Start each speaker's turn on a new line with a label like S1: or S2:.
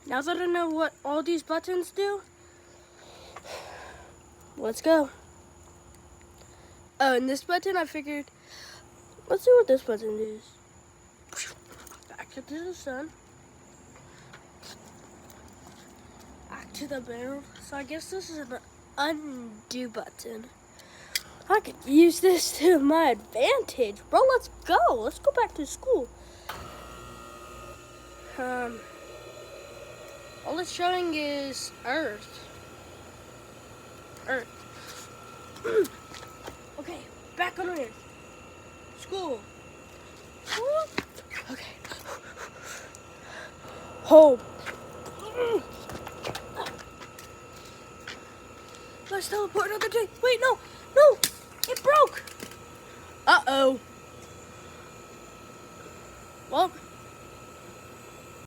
S1: Now that I know what all these buttons do, let's go. Oh, and this button, I figured, let's see what this button is. Back to the sun. Back to the barrel. So I guess this is an undo button. I could use this to my advantage. Bro, let's go. Let's go back to school. All it's showing is Earth. Okay, back on Earth. School. Okay. Home. Let's teleport another day. Wait, no. It broke. Uh-oh. Well,